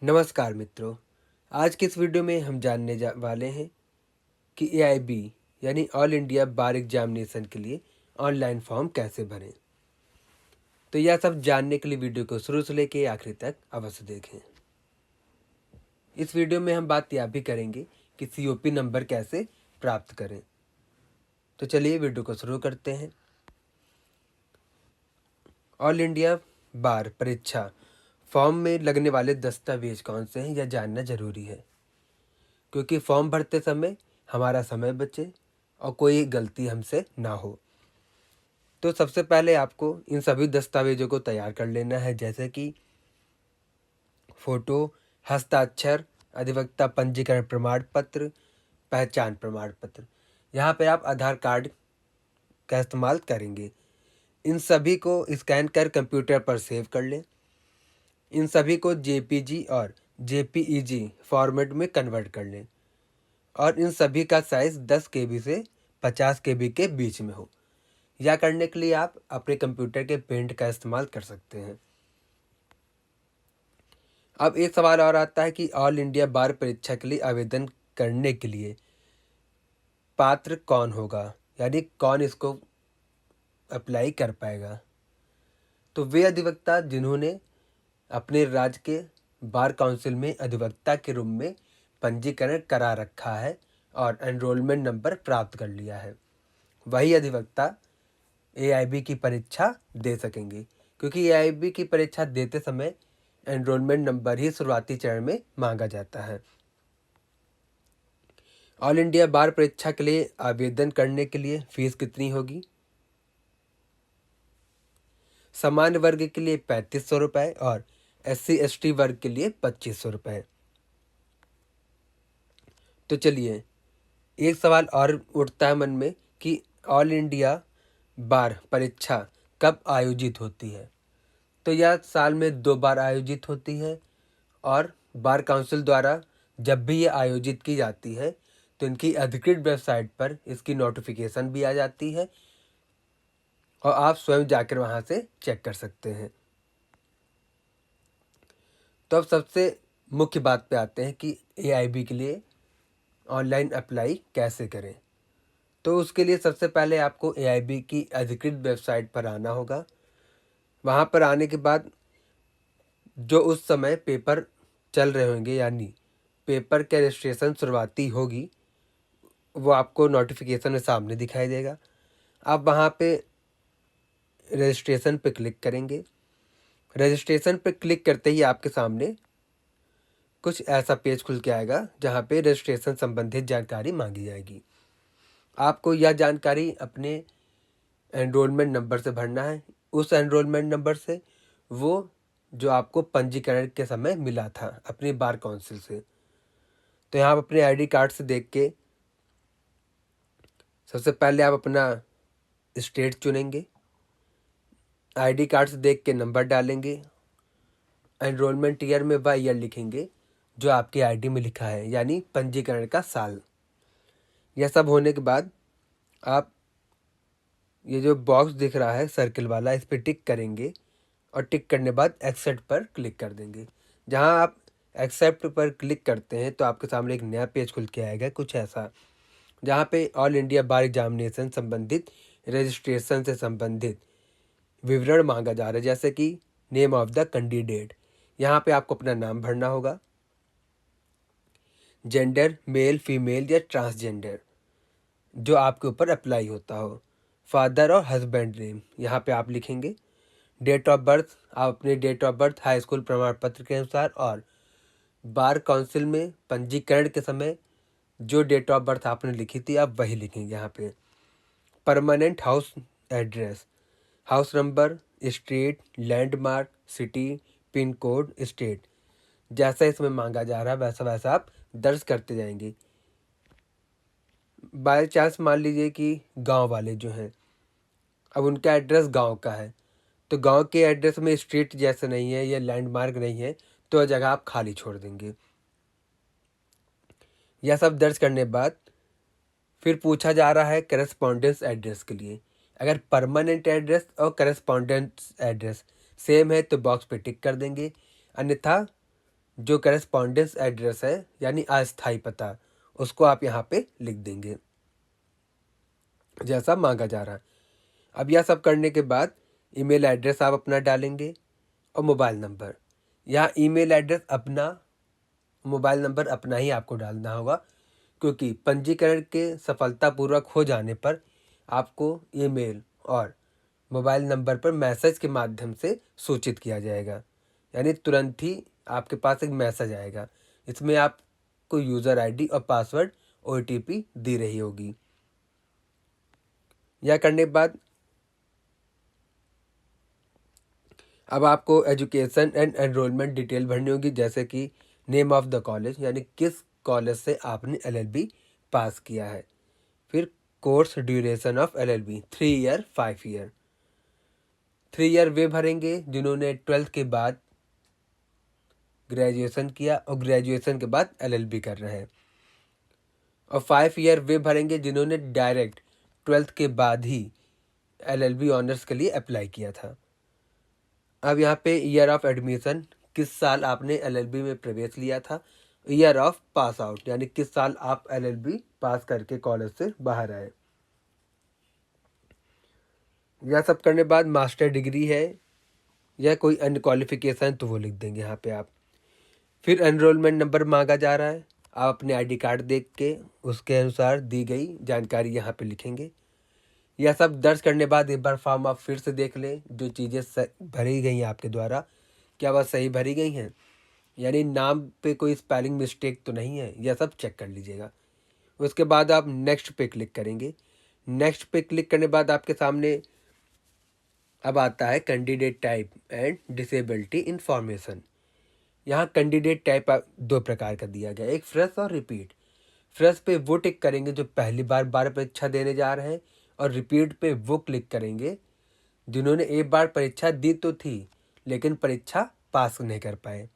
नमस्कार मित्रों, आज के इस वीडियो में हम जानने वाले हैं कि एआईबी यानी ऑल इंडिया बार एग्जामिनेशन के लिए ऑनलाइन फॉर्म कैसे भरें। तो यह सब जानने के लिए वीडियो को शुरू से लेकर आखिरी तक अवश्य देखें। इस वीडियो में हम बात यह भी करेंगे कि सीओपी नंबर कैसे प्राप्त करें। तो चलिए वीडियो को शुरू करते हैं। ऑल इंडिया बार परीक्षा फॉर्म में लगने वाले दस्तावेज कौन से हैं यह जानना जरूरी है, क्योंकि फॉर्म भरते समय हमारा समय बचे और कोई गलती हमसे ना हो। तो सबसे पहले आपको इन सभी दस्तावेजों को तैयार कर लेना है, जैसे कि फ़ोटो, हस्ताक्षर, अधिवक्ता पंजीकरण प्रमाण पत्र, पहचान प्रमाण पत्र। यहाँ पे आप आधार कार्ड का इस्तेमाल करेंगे। इन सभी को स्कैन कर कंप्यूटर पर सेव कर लें। इन सभी को जेपीजी और जेपीईजी फॉर्मेट में कन्वर्ट कर लें और इन सभी का साइज़ 10 केबी से 50 केबी के बीच में हो। यह करने के लिए आप अपने कंप्यूटर के पेंट का इस्तेमाल कर सकते हैं। अब एक सवाल और आता है कि ऑल इंडिया बार परीक्षा के लिए आवेदन करने के लिए पात्र कौन होगा, यानी कौन इसको अप्लाई कर पाएगा। तो वे अधिवक्ता जिन्होंने अपने राज्य के बार काउंसिल में अधिवक्ता के रूप में पंजीकरण करा रखा है और एनरोलमेंट नंबर प्राप्त कर लिया है, वही अधिवक्ता एआईबी की परीक्षा दे सकेंगे, क्योंकि एआईबी की परीक्षा देते समय एनरोलमेंट नंबर ही शुरुआती चरण में मांगा जाता है। ऑल इंडिया बार परीक्षा के लिए आवेदन करने के लिए फीस कितनी होगी? सामान्य वर्ग के लिए 3500 रुपये और SC/ST वर्ग के लिए 2500 रुपये। तो चलिए, एक सवाल और उठता है मन में कि ऑल इंडिया बार परीक्षा कब आयोजित होती है। तो यह साल में 2 बार आयोजित होती है और बार काउंसिल द्वारा जब भी ये आयोजित की जाती है तो इनकी अधिकृत वेबसाइट पर इसकी नोटिफिकेशन भी आ जाती है और आप स्वयं जाकर वहाँ से चेक कर सकते हैं। तो अब सबसे मुख्य बात पे आते हैं कि एआईबी के लिए ऑनलाइन अप्लाई कैसे करें। तो उसके लिए सबसे पहले आपको एआईबी की अधिकृत वेबसाइट पर आना होगा। वहाँ पर आने के बाद जो उस समय पेपर चल रहे होंगे, यानी पेपर के रजिस्ट्रेशन शुरुआती होगी, वो आपको नोटिफिकेशन में सामने दिखाई देगा। आप वहाँ पे रजिस्ट्रेशन पे क्लिक करेंगे। रजिस्ट्रेशन पे क्लिक करते ही आपके सामने कुछ ऐसा पेज खुल के आएगा जहाँ पे रजिस्ट्रेशन संबंधित जानकारी मांगी जाएगी। आपको यह जानकारी अपने एनरोलमेंट नंबर से भरना है, उस एनरोलमेंट नंबर से वो जो आपको पंजीकरण के समय मिला था अपनी बार काउंसिल से। तो यहाँ आप अपने आईडी कार्ड से देख के सबसे पहले आप अपना स्टेट चुनेंगे, आईडी कार्ड से देख के नंबर डालेंगे, एनरोलमेंट ईयर में वह ईयर लिखेंगे जो आपकी आईडी में लिखा है, यानी पंजीकरण का साल। यह सब होने के बाद आप ये जो बॉक्स दिख रहा है सर्कल वाला, इस पर टिक करेंगे और टिक करने के बाद एक्सेप्ट पर क्लिक कर देंगे। जहां आप एक्सेप्ट पर क्लिक करते हैं तो आपके सामने एक नया पेज खुल के आएगा कुछ ऐसा, जहां पे ऑल इंडिया बार एग्जामिनेशन संबंधित रजिस्ट्रेशन से संबंधित विवरण मांगा जा रहा है, जैसे कि नेम ऑफ द कैंडिडेट। यहाँ पे आपको अपना नाम भरना होगा, जेंडर मेल फीमेल या ट्रांसजेंडर जो आपके ऊपर अप्लाई होता हो, फादर और हस्बैंड नेम यहाँ पे आप लिखेंगे, डेट ऑफ बर्थ आप अपने date of birth high school प्रमाण पत्र के अनुसार और बार काउंसिल में पंजीकरण के समय जो डेट ऑफ बर्थ आपने लिखी थी आप वही लिखेंगे। यहाँ पे permanent house address, house number, street, landmark, city, pin code, state जैसा इसमें मांगा जा रहा है वैसा वैसा आप दर्ज करते जाएंगे। बाय चांस मान लीजिए कि गांव वाले जो हैं, अब उनका एड्रेस गांव का है, तो गांव के एड्रेस में स्ट्रीट जैसे नहीं है या लैंडमार्क नहीं है तो वह जगह आप खाली छोड़ देंगे। यह सब दर्ज करने के बाद फिर पूछा जा रहा है करस्पॉन्डेंस एड्रेस के लिए। अगर परमानेंट एड्रेस और करस्पॉन्डेंस एड्रेस सेम है तो बॉक्स पे टिक कर देंगे, अन्यथा जो करेस्पॉन्डेंस एड्रेस है यानी अस्थायी पता, उसको आप यहाँ पे लिख देंगे जैसा मांगा जा रहा है। अब यह सब करने के बाद ईमेल एड्रेस आप अपना डालेंगे और मोबाइल नंबर। यहाँ ईमेल एड्रेस अपना, मोबाइल नंबर अपना ही आपको डालना होगा, क्योंकि पंजीकरण के सफलतापूर्वक हो जाने पर आपको ईमेल और मोबाइल नंबर पर मैसेज के माध्यम से सूचित किया जाएगा, यानी तुरंत ही आपके पास एक मैसेज आएगा। इसमें आपको यूज़र आईडी और पासवर्ड ओटीपी दी रही होगी। यह करने के बाद अब आपको एजुकेशन एंड एनरोलमेंट डिटेल भरनी होगी, जैसे कि नेम ऑफ द कॉलेज, यानी किस कॉलेज से आपने एलएलबी पास किया है। फिर course duration of LLB 3 year 5 year. 3 year वे भरेंगे जिन्होंने 12th के बाद ग्रेजुएशन किया और ग्रेजुएशन के बाद एलएलबी कर रहे हैं, और 5 ईयर वे भरेंगे जिन्होंने डायरेक्ट 12th के बाद ही एलएलबी ऑनर्स के लिए अप्लाई किया था। अब यहाँ पे ईयर ऑफ एडमिशन, किस साल आपने एलएलबी में प्रवेश लिया था। ईयर ऑफ पास आउट, यानी किस साल आप एलएलबी पास करके कॉलेज से बाहर आए। यह सब करने बाद मास्टर डिग्री है या कोई अन्य क्वालिफिकेशन तो वो लिख देंगे यहाँ पे आप। फिर एनरोलमेंट नंबर मांगा जा रहा है, आप अपने आईडी कार्ड देख के उसके अनुसार दी गई जानकारी यहाँ पे लिखेंगे। यह सब दर्ज करने बाद एक बार फॉर्म आप फिर से देख लें, जो चीज़ें भरी गई हैं आपके द्वारा क्या वह सही भरी गई हैं, यानी नाम पे कोई स्पेलिंग मिस्टेक तो नहीं है, यह सब चेक कर लीजिएगा। उसके बाद आप नेक्स्ट पे क्लिक करेंगे। नेक्स्ट पे क्लिक करने बाद आपके सामने अब आता है candidate type and disability information. यहाँ कैंडिडेट टाइप दो प्रकार का दिया गया, एक फ्रेश और रिपीट। फ्रेश पे वो टिक करेंगे जो पहली बार परीक्षा देने जा रहे हैं, और रिपीट पे वो क्लिक करेंगे जिन्होंने एक बार परीक्षा दी तो थी लेकिन परीक्षा पास नहीं कर पाए।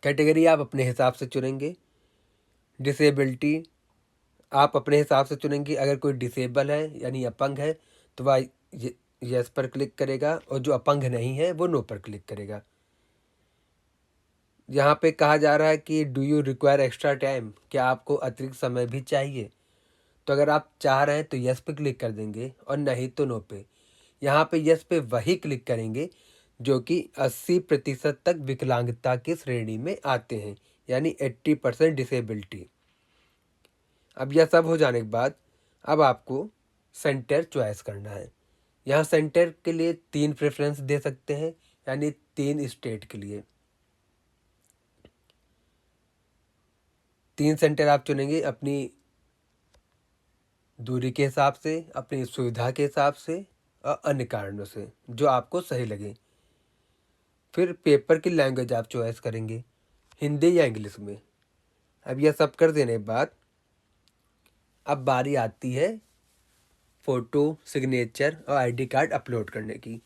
कैटेगरी आप अपने हिसाब से चुनेंगे। डिसेबिलिटी आप अपने हिसाब से चुनेंगे, अगर कोई डिसेबल है यानी अपंग है तो वह यस पर क्लिक करेगा, और जो अपंग नहीं है वो नो पर क्लिक करेगा। यहाँ पे कहा जा रहा है कि do you require extra time, क्या आपको अतिरिक्त समय भी चाहिए। तो अगर आप चाह रहे हैं तो यस पे क्लिक कर देंगे और नहीं तो नो पे। यहाँ पे यस पे वही क्लिक करेंगे जो कि 80% तक विकलांगता की श्रेणी में आते हैं, यानी 80% डिसेबिलिटी। अब यह सब हो जाने के बाद अब आपको सेंटर चॉइस करना है। यहाँ सेंटर के लिए 3 प्रेफरेंस दे सकते हैं, यानी 3 स्टेट के लिए 3 सेंटर आप चुनेंगे अपनी दूरी के हिसाब से, अपनी सुविधा के हिसाब से और अन्य कारणों से जो आपको सही लगे। फिर पेपर की लैंग्वेज आप चॉइस करेंगे, हिंदी या इंग्लिश में। अब यह सब कर देने के बाद अब बारी आती है फ़ोटो, सिग्नेचर और आईडी कार्ड अपलोड करने की।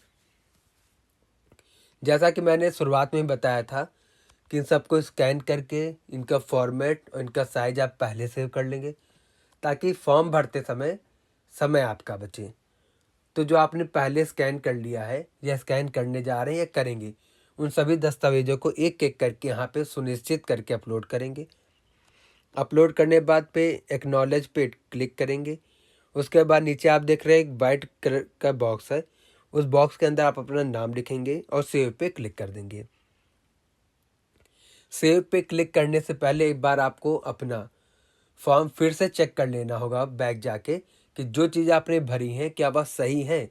जैसा कि मैंने शुरुआत में बताया था कि इन सबको स्कैन करके इनका फॉर्मेट और इनका साइज आप पहले सेव कर लेंगे, ताकि फॉर्म भरते समय आपका बचे। तो जो आपने पहले स्कैन कर लिया है या स्कैन करने जा रहे हैं या करेंगे, उन सभी दस्तावेज़ों को एक एक करके यहाँ पे सुनिश्चित करके अपलोड करेंगे। अपलोड करने के बाद पे एक्नॉलेज पे क्लिक करेंगे। उसके बाद नीचे आप देख रहे हैं एक वाइट कलर का बॉक्स है, उस बॉक्स के अंदर आप अपना नाम लिखेंगे और सेव पे क्लिक कर देंगे। सेव पे क्लिक करने से पहले एक बार आपको अपना फॉर्म फिर से चेक कर लेना होगा बैक जाके, कि जो चीज़ आपने भरी हैं क्या वह सही है।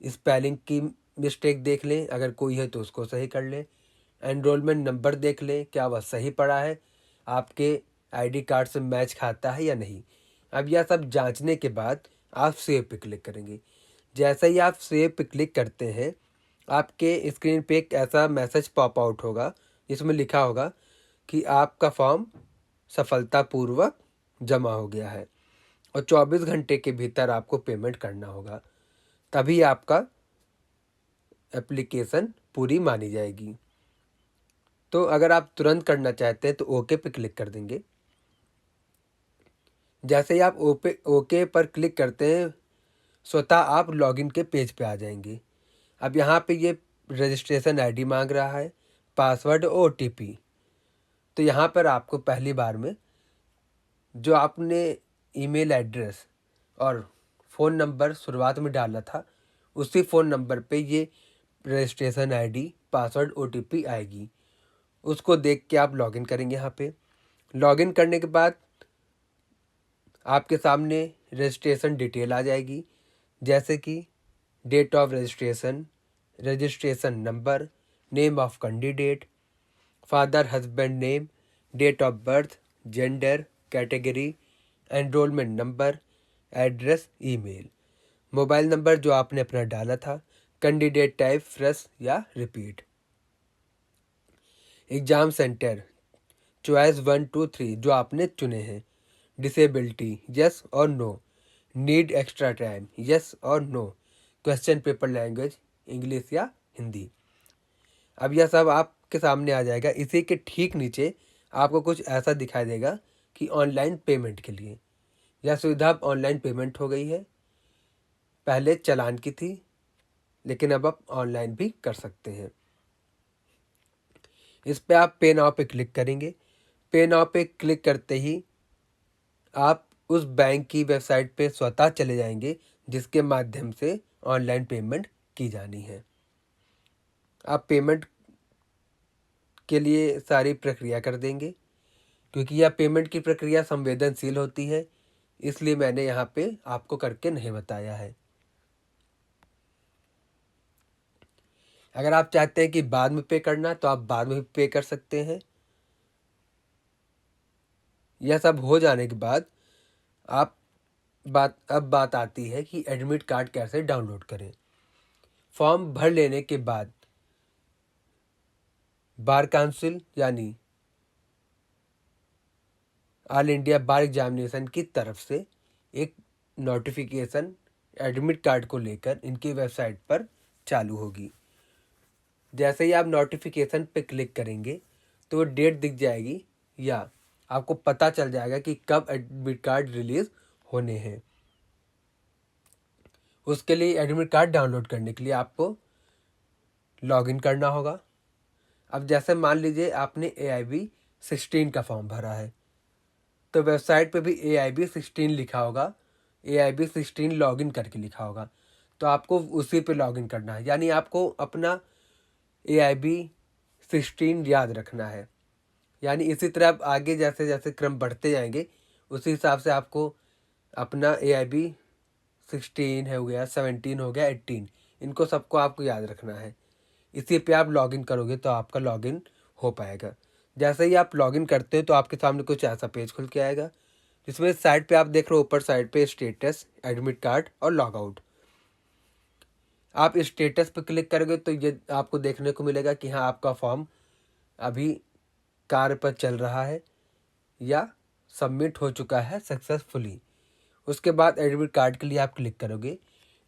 स्पेलिंग की मिस्टेक देख लें, अगर कोई है तो उसको सही कर लें। एनरोलमेंट नंबर देख लें क्या वह सही पड़ा है, आपके आईडी कार्ड से मैच खाता है या नहीं। अब यह सब जांचने के बाद आप सेव पे क्लिक करेंगे। जैसे ही आप सेव पे क्लिक करते हैं, आपके स्क्रीन पे एक ऐसा मैसेज पॉप आउट होगा जिसमें लिखा होगा कि आपका फॉर्म सफलतापूर्वक जमा हो गया है, और 24 घंटे के भीतर आपको पेमेंट करना होगा, तभी आपका एप्लीकेशन पूरी मानी जाएगी। तो अगर आप तुरंत करना चाहते हैं तो ओके पे क्लिक कर देंगे। जैसे ही आप ओके पर क्लिक करते हैं, स्वतः आप लॉगिन के पेज पे आ जाएंगे। अब यहाँ पे ये रजिस्ट्रेशन आईडी मांग रहा है, पासवर्ड OTP। तो यहाँ पर आपको पहली बार में जो आपने ईमेल एड्रेस और फ़ोन नंबर शुरुआत में डाला था, उसी फ़ोन नंबर पे ये रजिस्ट्रेशन ID, पासवर्ड, OTP आएगी। उसको देख के आप लॉगिन करेंगे। यहाँ पे लॉगिन करने के बाद आपके सामने रजिस्ट्रेशन डिटेल आ जाएगी, जैसे कि date of registration, registration number, name of candidate, father husband name, date of birth, gender, category, enrolment number, address, email, mobile number जो आपने अपना डाला था, कैंडिडेट टाइप फ्रेश या रिपीट, एग्ज़ाम सेंटर चॉइस 1 2 3 जो आपने चुने हैं, डिसेबिलिटी यस और no, need extra time yes और no, question paper language English या हिंदी। अब यह सब आपके सामने आ जाएगा। इसी के ठीक नीचे आपको कुछ ऐसा दिखाई देगा कि ऑनलाइन पेमेंट के लिए यह सुविधा अब ऑनलाइन पेमेंट हो गई है। पहले चालान की थी, लेकिन अब आप ऑनलाइन भी कर सकते हैं। इस पे आप पे नाउ पे क्लिक करेंगे। पे नाउ पे क्लिक करते ही आप उस बैंक की वेबसाइट पे स्वतः चले जाएंगे जिसके माध्यम से ऑनलाइन पेमेंट की जानी है। आप पेमेंट के लिए सारी प्रक्रिया कर देंगे। क्योंकि यह पेमेंट की प्रक्रिया संवेदनशील होती है, इसलिए मैंने यहाँ पे आपको करके नहीं बताया है। अगर आप चाहते हैं कि बाद में पे करना, तो आप बाद में भी पे कर सकते हैं। यह सब हो जाने के बाद अब बात आती है कि एडमिट कार्ड कैसे डाउनलोड करें। फॉर्म भर लेने के बाद बार काउंसिल यानी ऑल इंडिया बार एग्जामिनेशन की तरफ से एक नोटिफिकेशन एडमिट कार्ड को लेकर इनकी वेबसाइट पर चालू होगी। जैसे ही आप नोटिफिकेशन पे क्लिक करेंगे तो वो डेट दिख जाएगी या आपको पता चल जाएगा कि कब एडमिट कार्ड रिलीज़ होने हैं। उसके लिए एडमिट कार्ड डाउनलोड करने के लिए आपको लॉगिन करना होगा। अब जैसे मान लीजिए आपने AIB 16 का फॉर्म भरा है, तो वेबसाइट पे भी AIB 16 लिखा होगा, AIB 16 लॉगिन करके लिखा होगा, तो आपको उसी पे लॉगिन करना है। यानी आपको अपना AIB 16 याद रखना है। यानी इसी तरह आप आगे जैसे जैसे क्रम बढ़ते जाएंगे, उसी हिसाब से आपको अपना AIB 16 हो गया, 17 हो गया, 18, इनको सबको आपको याद रखना है। इसी पे आप लॉगिन करोगे तो आपका लॉगिन हो पाएगा। जैसे ही आप लॉगिन करते हो तो आपके सामने कुछ ऐसा पेज खुल के आएगा, जिसमें साइड पे आप देख रहे हो, ऊपर साइड पे स्टेटस, एडमिट कार्ड और लॉग आउट। आप स्टेटस पे क्लिक करोगे तो ये आपको देखने को मिलेगा कि हाँ, आपका फॉर्म अभी कार्य पर चल रहा है या सबमिट हो चुका है सक्सेसफुली। उसके बाद एडमिट कार्ड के लिए आप क्लिक करोगे,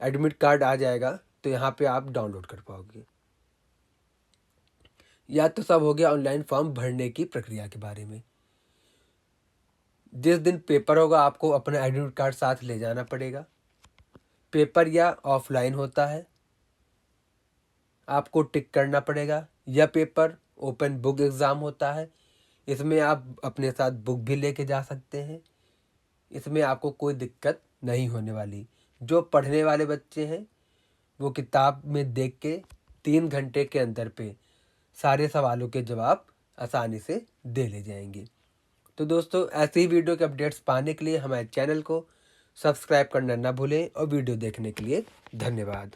एडमिट कार्ड आ जाएगा तो यहाँ पे आप डाउनलोड कर पाओगे। या तो सब हो गया ऑनलाइन फॉर्म भरने की प्रक्रिया के बारे में। जिस दिन पेपर होगा आपको अपना एडमिट कार्ड साथ ले जाना पड़ेगा। पेपर या ऑफलाइन होता है, आपको टिक करना पड़ेगा। यह पेपर ओपन बुक एग्ज़ाम होता है, इसमें आप अपने साथ बुक भी लेके जा सकते हैं। इसमें आपको कोई दिक्कत नहीं होने वाली। जो पढ़ने वाले बच्चे हैं वो किताब में देख के 3 घंटे के अंदर पे सारे सवालों के जवाब आसानी से दे ले जाएंगे। तो दोस्तों, ऐसे ही वीडियो के अपडेट्स पाने के लिए हमारे चैनल को सब्सक्राइब करना ना भूलें और वीडियो देखने के लिए धन्यवाद।